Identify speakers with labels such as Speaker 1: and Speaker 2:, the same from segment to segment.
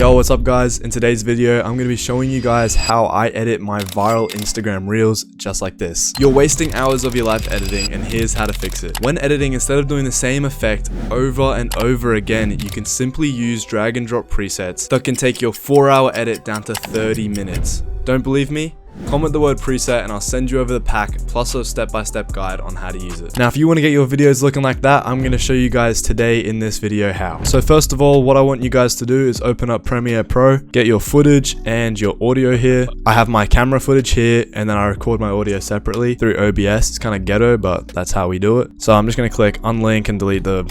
Speaker 1: Yo, what's up guys? In today's video, I'm going to be showing you guys how I edit my viral Instagram reels just like this. You're wasting hours of your life editing, and here's how to fix it. When editing, instead of doing the same effect over and over again, you can simply use drag and drop presets that can take your 4-hour edit down to 30 minutes. Don't believe me? Comment the word preset and I'll send you over the pack plus a step-by-step guide on how to use it. Now, if you want to get your videos looking like that, I'm going to show you guys today in this video how. So first of all, what I want you guys to do is open up Premiere Pro, get your footage and your audio here. I have my camera footage here and then I record my audio separately through OBS. It's kind of ghetto, but that's how we do it. So I'm just going to click unlink and delete the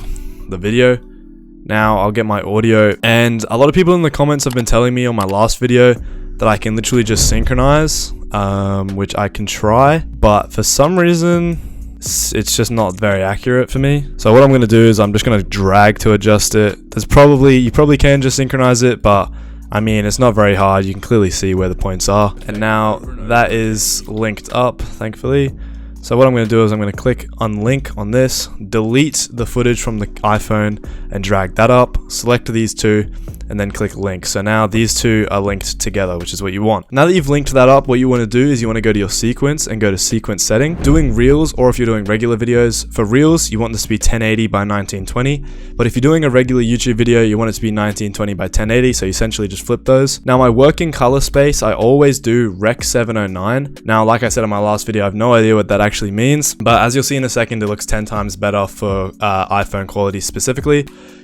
Speaker 1: video. Now I'll get my audio, and a lot of people in the comments have been telling me on my last video that I can literally just synchronize, which I can try, but for some reason it's just not very accurate for me. So what I'm going to do is I'm just going to drag to adjust it. You probably can just synchronize it, but I mean, it's not very hard. You can clearly see where the points are, and now that is linked up, thankfully. So what I'm going to do is I'm going to click unlink on this, delete the footage from the iPhone and drag that up, select these two, and then click link. So now these two are linked together, which is what you want. Now that you've linked that up, what you want to do is you want to go to your sequence and go to sequence setting. Doing reels, or if you're doing regular videos, for reels, you want this to be 1080 by 1920. But if you're doing a regular YouTube video, you want it to be 1920 by 1080. So you essentially just flip those. Now my working color space, I always do Rec 709. Now, like I said in my last video, I have no idea what that actually means, but as you'll see in a second, it looks 10 times better for iPhone quality specifically.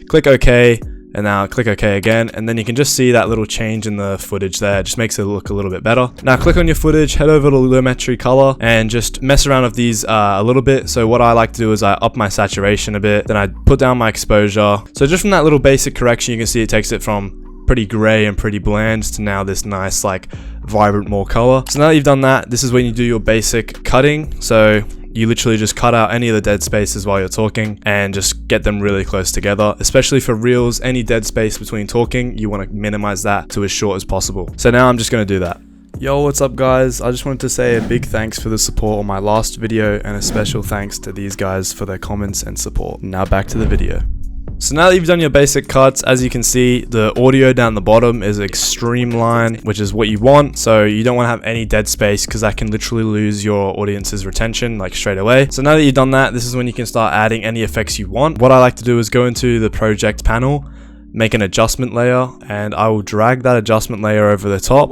Speaker 1: Click OK. And now click OK again, and then you can just see that little change in the footage there. It just makes it look a little bit better. Now click on your footage, head over to Lumetri color, and just mess around with these a little bit. So what I like to do is I up my saturation a bit, then I put down my exposure. So just from that little basic correction, you can see it takes it from pretty gray and pretty bland to now this nice, like, vibrant, more color. So now that you've done that, this is when you do your basic cutting. So you literally just cut out any of the dead spaces while you're talking and just get them really close together. Especially for reels, any dead space between talking, you want to minimize that to as short as possible. So now I'm just going to do that. Yo, what's up guys? I just wanted to say a big thanks for the support on my last video, and a special thanks to these guys for their comments and support. Now back to the video. So now that you've done your basic cuts, as you can see, the audio down the bottom is extreme line, which is what you want. So you don't want to have any dead space, because that can literally lose your audience's retention like straight away. So now that you've done that, this is when you can start adding any effects you want. What I like to do is go into the project panel, make an adjustment layer, and I will drag that adjustment layer over the top.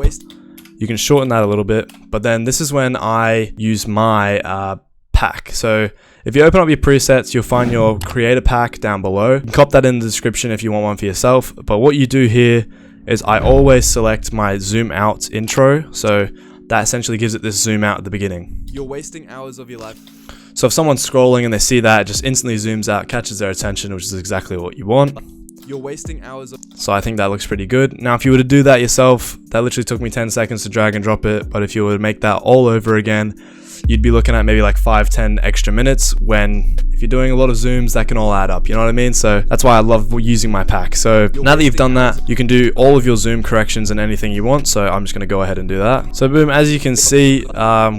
Speaker 1: You can shorten that a little bit, but then this is when I use my pack. So if you open up your presets, you'll find your creator pack down below. You can cop that in the description if you want one for yourself. But what you do here is I always select my zoom out intro. So that essentially gives it this zoom out at the beginning. You're wasting hours of your life. So if someone's scrolling and they see that, it just instantly zooms out, catches their attention, which is exactly what you want. You're wasting hours. So I think that looks pretty good. Now, if you were to do that yourself, that literally took me 10 seconds to drag and drop it. But if you were to make that all over again, you'd be looking at maybe like 5-10 extra minutes, when if you're doing a lot of zooms, that can all add up, you know what I mean? So that's why I love using my pack. So now that you've done that, you can do all of your zoom corrections and anything you want. So I'm just going to go ahead and do that. So boom, as you can see,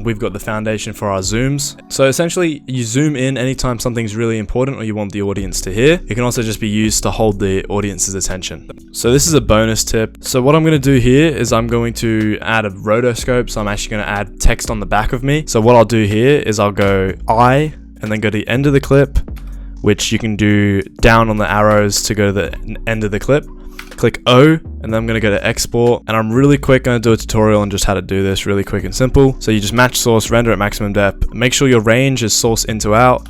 Speaker 1: we've got the foundation for our zooms. So essentially you zoom in anytime something's really important or you want the audience to hear. It can also just be used to hold the audience's attention. So this is a bonus tip. So what I'm going to do here is I'm going to add a rotoscope. So I'm actually going to add text on the back of me. So what I'll do here is I'll go I, and then go to the end of the clip, which you can do down on the arrows to go to the end of the clip. Click O, and then I'm going to go to export, and I'm really quick going to do a tutorial on just how to do this really quick and simple. So you just match source, render at maximum depth, make sure your range is source into out,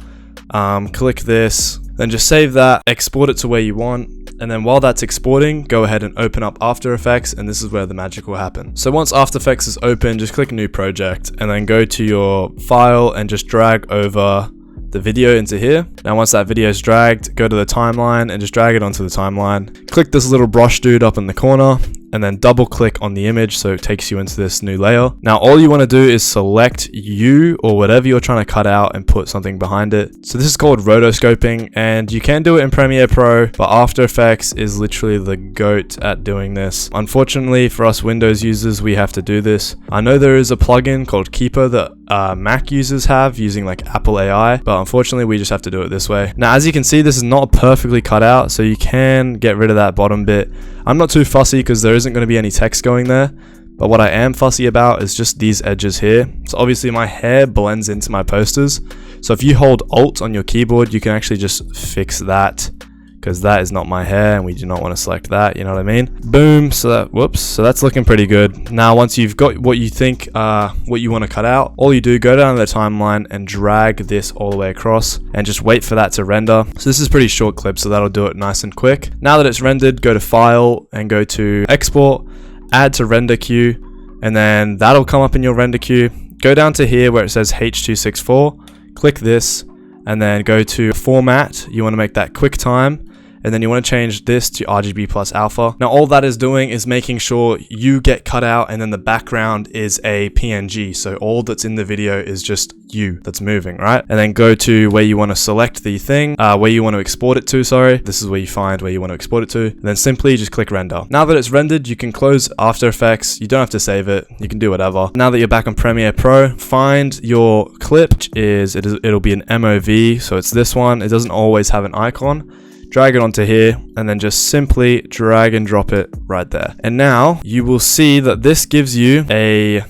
Speaker 1: click this, then just save that, export it to where you want. And then while that's exporting, go ahead and open up After Effects, and this is where the magic will happen. So once After Effects is open, just click New Project, and then go to your file and just drag over the video into here. Now once that video is dragged, go to the timeline and just drag it onto the timeline. Click this little brush dude up in the corner, and then double click on the image so it takes you into this new layer. Now all you want to do is select you or whatever you're trying to cut out and put something behind it. So this is called rotoscoping, and you can do it in Premiere Pro, but After Effects is literally the GOAT at doing this. Unfortunately for us Windows users, we have to do this. I know there is a plugin called Keeper that Mac users have using like Apple AI, but unfortunately we just have to do it this way. Now as you can see, this is not perfectly cut out, so you can get rid of that bottom bit. I'm not too fussy because there isn't going to be any text going there, but what I am fussy about is just these edges here. So obviously my hair blends into my posters, so if you hold Alt on your keyboard, you can actually just fix that, because that is not my hair and we do not want to select that, you know what I mean? Boom. So that, whoops, so that's looking pretty good. Now once you've got what you think what you want to cut out, all you do, go down to the timeline and drag this all the way across and just wait for that to render. So this is a pretty short clip, so that'll do it nice and quick. Now that it's rendered, go to File and go to Export, add to render queue, and then that'll come up in your render queue. Go down to here where it says H.264, click this, and then go to Format. You want to make that QuickTime, and then you want to change this to RGB plus alpha. Now all that is doing is making sure you get cut out and then the background is a PNG, so all that's in the video is just you that's moving, right? And then go to where you want to select the thing, where you want to export it to, sorry. This is where you find where you want to export it to, and then simply just click render. Now that it's rendered, you can close After Effects. You don't have to save it, you can do whatever. Now that you're back on Premiere Pro, find your clip. It'll be an MOV, so it's this one. It doesn't always have an icon. Drag it onto here and then just simply drag and drop it right there. And now you will see that this gives you a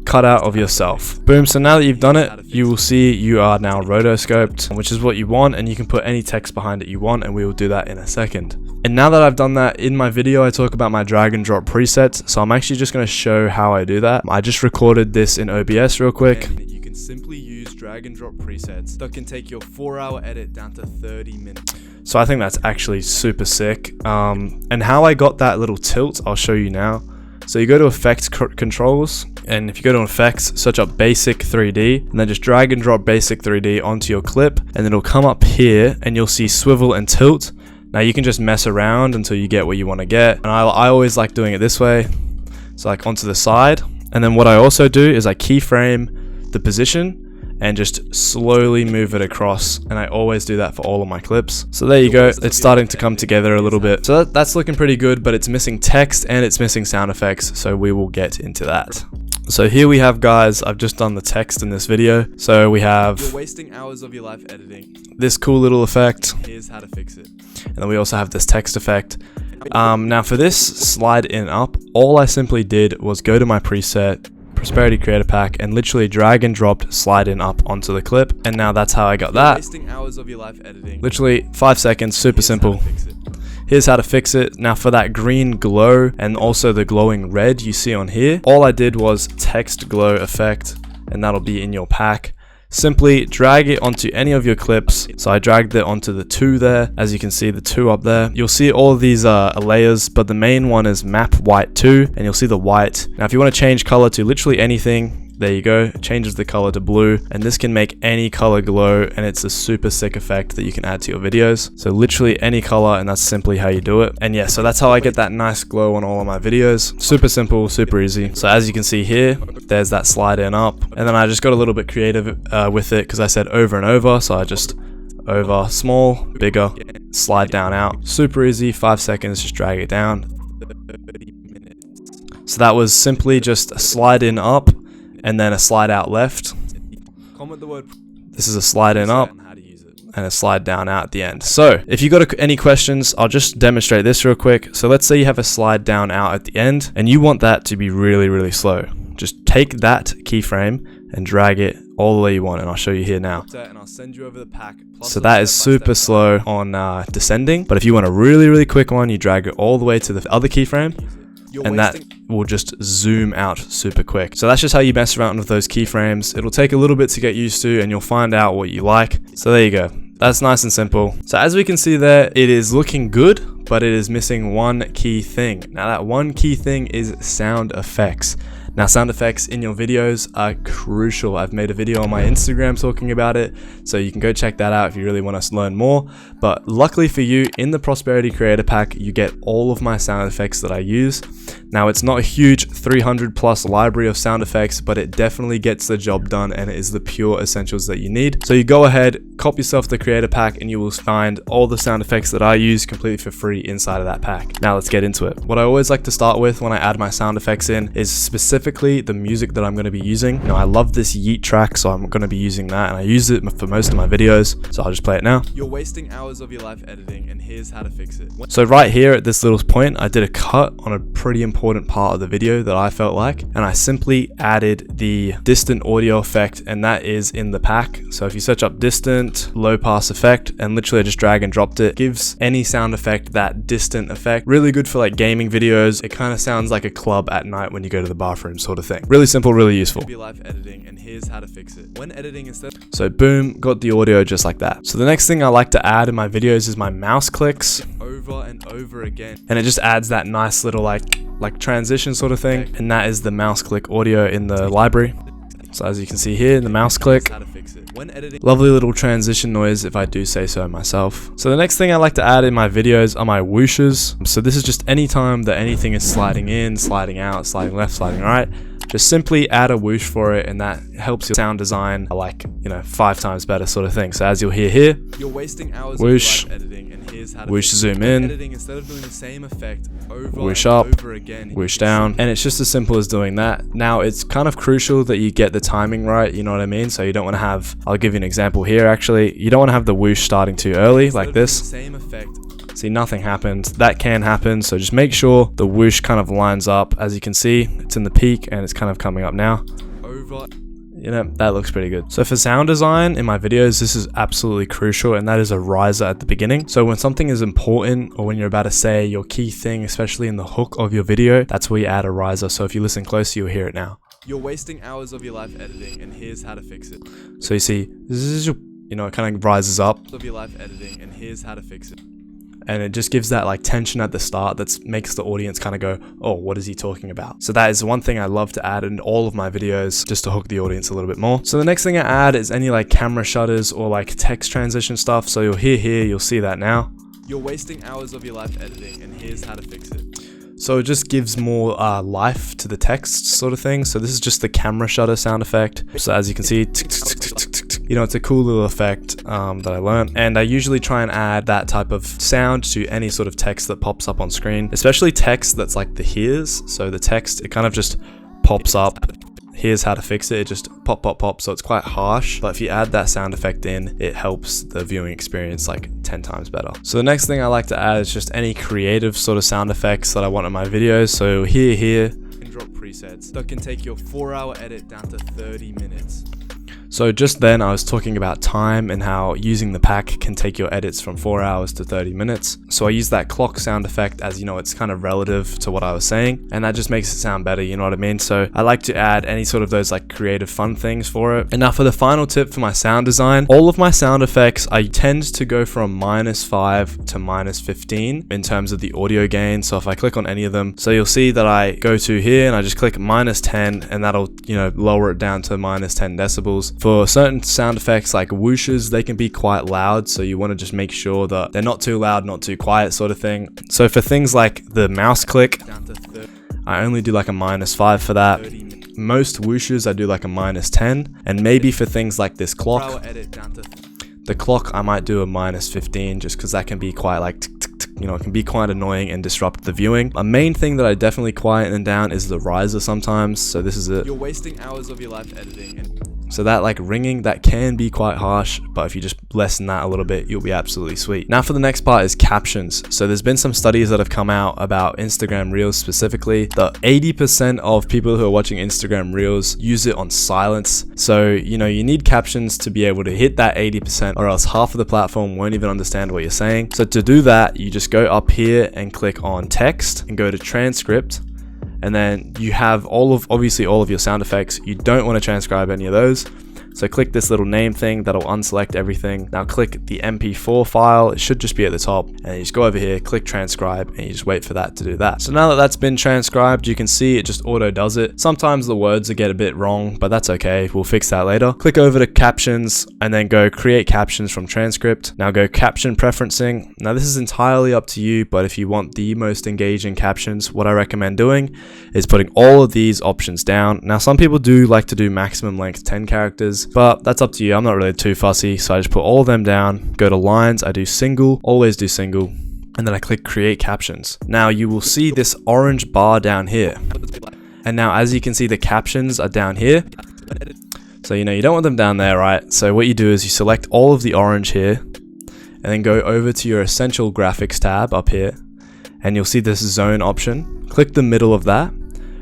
Speaker 1: cutout of yourself. Boom. So now that you've done it, you will see you are now rotoscoped, which is what you want, and you can put any text behind it you want, and we will do that in a second. And now that I've done that, in my video I talk about my drag and drop presets, so I'm actually just going to show how I do that. I just recorded this in OBS real quick. And you can simply use drag and drop presets that can take your 4-hour edit down to 30 minutes. So I think that's actually super sick. And how I got that little tilt, I'll show you now. So you go to Effects Controls, and if you go to Effects, search up Basic 3D, and then just drag and drop Basic 3D onto your clip, and it'll come up here, and you'll see Swivel and Tilt. Now you can just mess around until you get what you want to get, and I always like doing it this way, so like onto the side. And then what I also do is I keyframe the position and just slowly move it across, and I always do that for all of my clips. So there you go, it's starting to come together a little bit. So that's looking pretty good, but it's missing text and it's missing sound effects, so we will get into that. So here we have, guys, I've just done the text in this video. So we have, "You're wasting hours of your life editing," this cool little effect. Here's how to fix it. And then we also have this text effect. Now for this slide in up, all I simply did was go to my preset, Prosperity Creator Pack, and literally drag and dropped slide in up onto the clip, and now that's how I got that. Wasting hours of your life editing. Literally 5 seconds, super simple. Here's how to fix it. Now for that green glow and also the glowing red you see on here, all I did was text glow effect, and that'll be in your pack. Simply drag it onto any of your clips. So I dragged it onto the 2 there. As you can see, the 2 up there. You'll see all of these layers, but the main one is map white 2, and you'll see the white. Now if you want to change color to literally anything, there you go, it changes the color to blue, and this can make any color glow, and it's a super sick effect that you can add to your videos. So literally any color, and that's simply how you do it. And yeah, so that's how I get that nice glow on all of my videos. Super simple, super easy. So as you can see here, there's that slide in up, and then I just got a little bit creative with it because I said over and over, so I just over, small, bigger, slide down out. Super easy, 5 seconds, just drag it down. So that was simply just a slide in up, and then a slide out left. Comment the word. This is a slide in up and a slide down out at the end. So if you got any questions, I'll just demonstrate this real quick. So let's say you have a slide down out at the end and you want that to be really, really slow. Just take that keyframe and drag it all the way you want, and I'll show you here now. And I'll send you over the pack. So that is super slow on descending, but if you want a really, really quick one, you drag it all the way to the other keyframe, and that will just zoom out super quick. So that's just how you mess around with those keyframes. It'll take a little bit to get used to, and you'll find out what you like. So there you go. That's nice and simple. So as we can see there, it is looking good, but it is missing one key thing. Now that one key thing is sound effects. Now sound effects in your videos are crucial. I've made a video on my Instagram talking about it, so you can go check that out if you really want to learn more. But luckily for you, in the Prosperity Creator Pack, you get all of my sound effects that I use. Now it's not a huge 300 plus library of sound effects, but it definitely gets the job done, and it is the pure essentials that you need. So you go ahead, copy yourself the Creator Pack, and you will find all the sound effects that I use completely for free inside of that pack. Now let's get into it. What I always like to start with when I add my sound effects in is specific specifically the music that I'm going to be using. Now I love this Yeet track, so I'm going to be using that, and I use it for most of my videos, so I'll just play it now. You're wasting hours of your life editing, and here's how to fix it. So right here at this little point, I did a cut on a pretty important part of the video that I felt like, and I simply added the distant audio effect, and that is in the pack. So if you search up distant low pass effect, and literally I just drag and dropped it, gives any sound effect that distant effect. Really good for like gaming videos. It kind of sounds like a club at night when you go to the bathroom sort of thing. Really simple, really useful. Live editing, and here's how to fix it. When editing instead. So boom, got the audio just like that. So the next thing I like to add in my videos is my mouse clicks over and over again, and it just adds that nice little like transition sort of thing, and that is the mouse click audio in the library. So as you can see here, the mouse click. Lovely little transition noise if I do say so myself. So the next thing I like to add in my videos are my whooshes. So this is just any time that anything is sliding in, sliding out, sliding left, sliding right. Just simply add a whoosh for it, and that helps your sound design like, 5 times better sort of thing. So as you'll hear here, you're wasting hours whoosh, of editing, and here's how to whoosh, zoom in, editing instead of doing the same effect over whoosh up, over again, whoosh down, and it's just as simple as doing that. Now it's kind of crucial that you get the timing right, you know what I mean? So you don't want to have, I'll give you an example here actually, you don't want to have the whoosh starting too early like this. Same effect. See, nothing happened. That can happen, so just make sure the whoosh kind of lines up. As you can see, it's in the peak and it's kind of coming up now. Over. That looks pretty good. So for sound design in my videos, this is absolutely crucial, and that is a riser at the beginning. So when something is important, or when you're about to say your key thing, especially in the hook of your video, that's where you add a riser. So if you listen closely, you'll hear it now. You're wasting hours of your life editing, and here's how to fix it. So you see, this is your, it kind of rises up. Of your life editing, and here's how to fix it. And it just gives that like tension at the start that makes the audience kind of go, oh, what is he talking about? So that is one thing I love to add in all of my videos, just to hook the audience a little bit more. So the next thing I add is any like camera shutters or like text transition stuff. So you'll hear here, you'll see that now. You're wasting hours of your life editing, and here's how to fix it. So it just gives more life to the text sort of thing. So this is just the camera shutter sound effect. So as you can see, it's a cool little effect that I learned, and I usually try and add that type of sound to any sort of text that pops up on screen, especially text that's like the here's. So the text, it kind of just pops up. Here's how to fix it. It just pop, pop, pop. So it's quite harsh, but if you add that sound effect in, it helps the viewing experience like 10 times better. So the next thing I like to add is just any creative sort of sound effects that I want in my videos. So here, drop presets that can take your 4-hour edit down to 30 minutes. So just then I was talking about time and how using the pack can take your edits from 4 hours to 30 minutes. So I use that clock sound effect, as it's kind of relative to what I was saying, and that just makes it sound better, you know what I mean? So I like to add any sort of those like creative fun things for it. And now for the final tip for my sound design, all of my sound effects, I tend to go from -5 to -15 in terms of the audio gain. So if I click on any of them, so you'll see that I go to here and I just click -10, and that'll, lower it down to -10 decibels. For certain sound effects like whooshes, they can be quite loud, so you want to just make sure that they're not too loud, not too quiet sort of thing. So for things like the mouse click, I only do like a -5 for that. Most whooshes I do like a -10, and maybe for things like this clock, the clock I might do a -15, just because that can be quite like it can be quite annoying and disrupt the viewing. A main thing that I definitely quieten down is the riser sometimes. So this is it. You're wasting hours of your life editing. So that like ringing, that can be quite harsh, but if you just lessen that a little bit, you'll be absolutely sweet. Now for the next part is captions. So there's been some studies that have come out about Instagram Reels specifically, that 80% of people who are watching Instagram Reels use it on silence. So, you need captions to be able to hit that 80%, or else half of the platform won't even understand what you're saying. So to do that, you just go up here and click on text and go to transcript. And then you have obviously all of your sound effects. You don't want to transcribe any of those. So click this little name thing, that'll unselect everything. Now click the MP4 file, it should just be at the top, and you just go over here, click transcribe, and you just wait for that to do that. So now that that's been transcribed, you can see it just auto does it. Sometimes the words get a bit wrong, but that's okay, we'll fix that later. Click over to captions, and then go create captions from transcript. Now go caption preferencing. Now this is entirely up to you, but if you want the most engaging captions, what I recommend doing is putting all of these options down. Now some people do like to do maximum length 10 characters, but that's up to you. I'm not really too fussy, so I just put all of them down, go to lines, I do single, always do single, and then I click create captions. Now you will see this orange bar down here, And now as you can see, the captions are down here. So you don't want them down there, right? So what you do is you select all of the orange here and then go over to your essential graphics tab up here, and you'll see this zone option. Click the middle of that,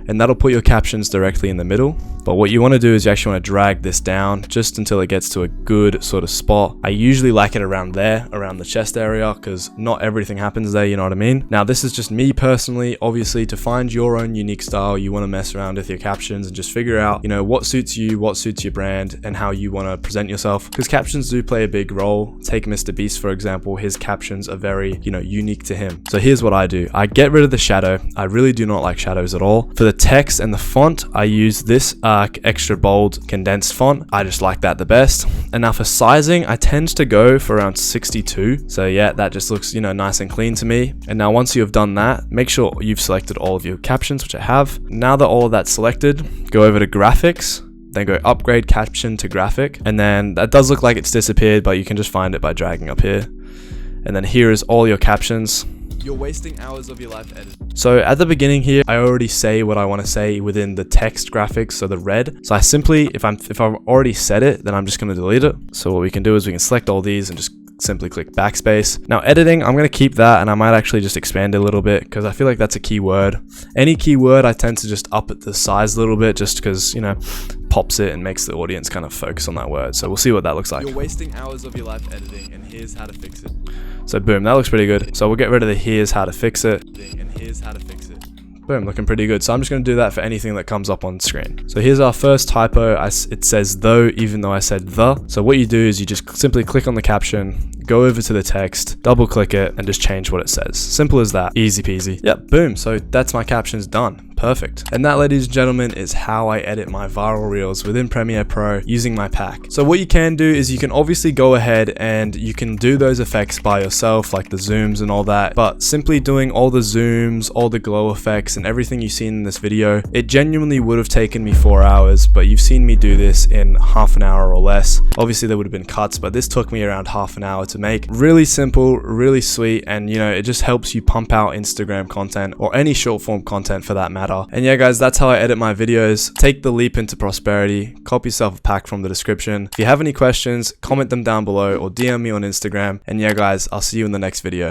Speaker 1: and that'll put your captions directly in the middle. But what you want to do is you actually want to drag this down just until it gets to a good sort of spot. I usually like it around there, around the chest area, because not everything happens there, you know what I mean? Now this is just me personally. Obviously, to find your own unique style, you want to mess around with your captions and just figure out, what suits you, what suits your brand, and how you want to present yourself, because captions do play a big role. Take Mr. Beast, for example. His captions are very, unique to him. So here's what I do. I get rid of the shadow. I really do not like shadows at all. For the text and the font, I use this extra bold condensed font. I just like that the best. And now for sizing, I tend to go for around 62. So yeah, that just looks, nice and clean to me. And now once you have done that, make sure you've selected all of your captions, which I have. Now that all of that's selected, go over to graphics, then go upgrade caption to graphic. And then that does look like it's disappeared, but you can just find it by dragging up here. And then here is all your captions. You're wasting hours of your life editing. So at the beginning here, I already say what I want to say within the text graphics, so the red. So I simply, if I've already said it, then I'm just going to delete it. So what we can do is we can select all these and just simply click backspace. Now editing, I'm going to keep that, and I might actually just expand it a little bit because I feel like that's a keyword. Any keyword, I tend to just up it the size a little bit just because, pops it and makes the audience kind of focus on that word. So we'll see what that looks like. You're wasting hours of your life editing, and here's how to fix it. So boom, that looks pretty good. So we'll get rid of the here's how to fix it, and here's how to fix it. Boom, looking pretty good. So I'm just going to do that for anything that comes up on screen. So here's our first typo. It says though, even though I said the. So what you do is you just simply click on the caption, go over to the text, double click it, and just change what it says. Simple as that. Easy peasy. Yep, boom. So that's my captions done. Perfect. And that, ladies and gentlemen, is how I edit my viral reels within Premiere Pro using my pack. So what you can do is you can obviously go ahead and you can do those effects by yourself, like the zooms and all that, but simply doing all the zooms, all the glow effects, and everything you've seen in this video, it genuinely would have taken me 4 hours, but you've seen me do this in half an hour or less. Obviously there would have been cuts, but this took me around half an hour to make. Really simple, really sweet, and it just helps you pump out Instagram content or any short form content for that matter. And yeah guys, that's how I edit my videos. Take the leap into prosperity. Copy yourself a pack from the description. If you have any questions, comment them down below or DM me on Instagram. And yeah guys, I'll see you in the next video.